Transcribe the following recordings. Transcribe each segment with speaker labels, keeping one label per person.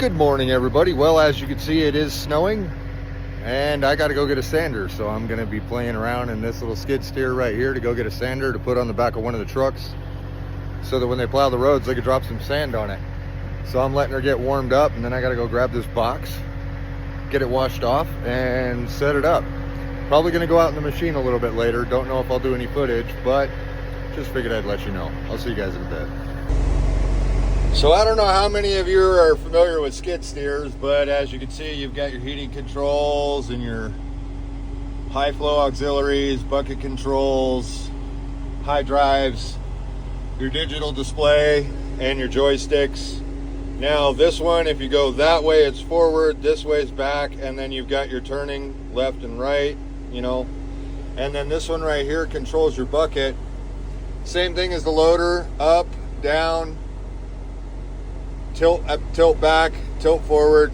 Speaker 1: Good morning, everybody. Well, as you can see, it is snowing and I got to go get a sander. So I'm going to be playing around in this little skid steer right here to go get a sander to put on the back of one of the trucks so that when they plow the roads, they could drop some sand on it. So I'm letting her get warmed up, and then I got to go grab this box, get it washed off and set it up. Probably going to go out in the machine a little bit later. Don't know if I'll do any footage, but just figured I'd let you know. I'll see you guys in a bit. So I don't know how many of you are familiar with skid steers, but as you can see, you've got your heating controls and your high flow auxiliaries, bucket controls, high drives, your digital display, and your joysticks. Now this one, if you go that way, it's forward, this way is back, and then you've got your turning left and right, you know. And then this one right here controls your bucket. Same thing as the loader, up, down, tilt up, tilt back, tilt forward.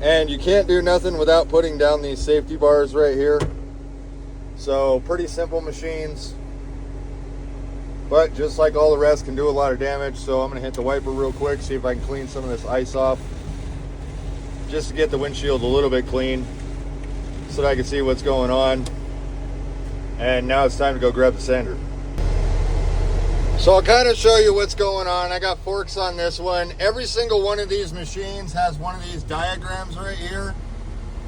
Speaker 1: And you can't do nothing without putting down these safety bars right here. So pretty simple machines, but just like all the rest, can do a lot of damage. So I'm gonna hit the wiper real quick, see if I can clean some of this ice off, just to get the windshield a little bit clean so that I can see what's going on. And now it's time to go grab the sander. So I'll kind of show you what's going on. I got forks on this one. Every single one of these machines has one of these diagrams right here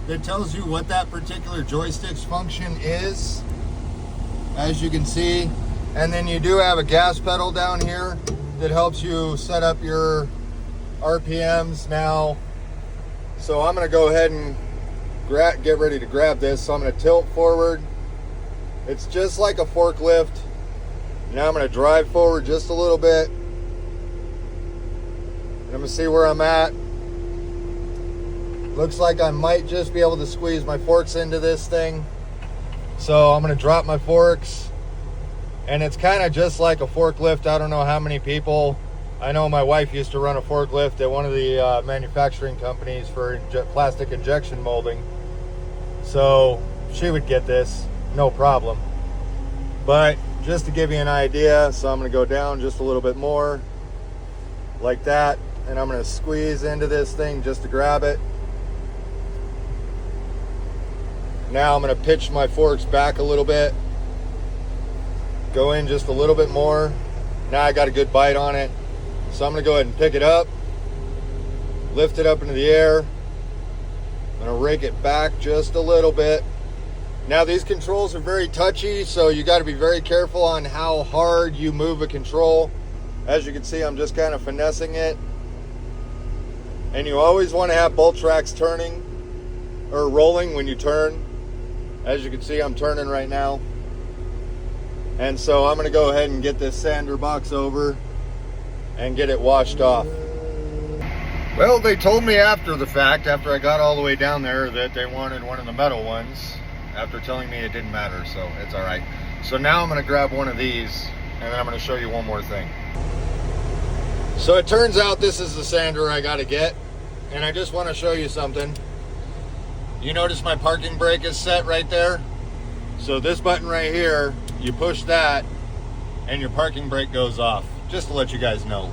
Speaker 1: that tells you what that particular joystick's function is, as you can see. And then you do have a gas pedal down here that helps you set up your RPMs now. So I'm gonna go ahead and get ready to grab this. So I'm gonna tilt forward. It's just like a forklift. Now I'm going to drive forward just a little bit. I'm going to see where I'm at. Looks like I might just be able to squeeze my forks into this thing. So I'm going to drop my forks. And it's kind of just like a forklift. I don't know how many people. I know my wife used to run a forklift at one of the manufacturing companies for plastic injection molding. So she would get this, no problem. But just to give you an idea, so I'm going to go down just a little bit more like that, and I'm going to squeeze into this thing just to grab it. Now I'm going to pitch my forks back a little bit, go in just a little bit more. Now I got a good bite on it, so I'm going to go ahead and pick it up, lift it up into the air. I'm going to rake it back just a little bit. Now these controls are very touchy, so you got to be very careful on how hard you move a control. As you can see, I'm just kind of finessing it. And you always want to have both tracks turning or rolling when you turn. As you can see, I'm turning right now. And so I'm going to go ahead and get this sander box over and get it washed off. Well, they told me after the fact, after I got all the way down there, that they wanted one of the metal ones, after telling me it didn't matter, so it's all right. So now I'm going to grab one of these, and then I'm going to show you one more thing. So it turns out this is the sander I got to get, and I just want to show you something. You notice my parking brake is set right there? So this button right here, you push that, and your parking brake goes off, just to let you guys know.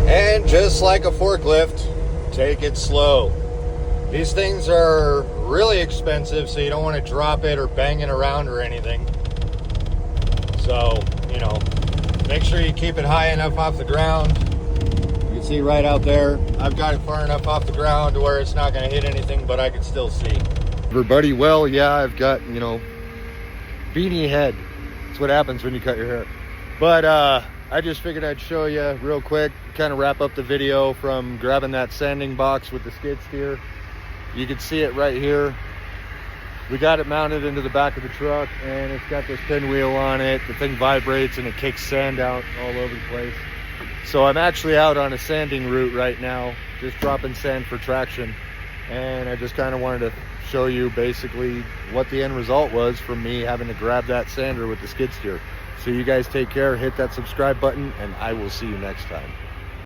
Speaker 1: And just like a forklift, take it slow. These things are really expensive, so you don't want to drop it or bang it around or anything. So, you know, make sure you keep it high enough off the ground. You can see right out there, I've got it far enough off the ground to where it's not going to hit anything, but I can still see. Everybody, well, yeah, I've got, you know, beanie head. That's what happens when you cut your hair. But I just figured I'd show you real quick, kind of wrap up the video from grabbing that sanding box with the skid steer. You can see it right here. We got it mounted into the back of the truck, and it's got this pinwheel on it. The thing vibrates and it kicks sand out all over the place. So I'm actually out on a sanding route right now, just dropping sand for traction. And I just kind of wanted to show you basically what the end result was from me having to grab that sander with the skid steer. So you guys take care, hit that subscribe button, and I will see you next time.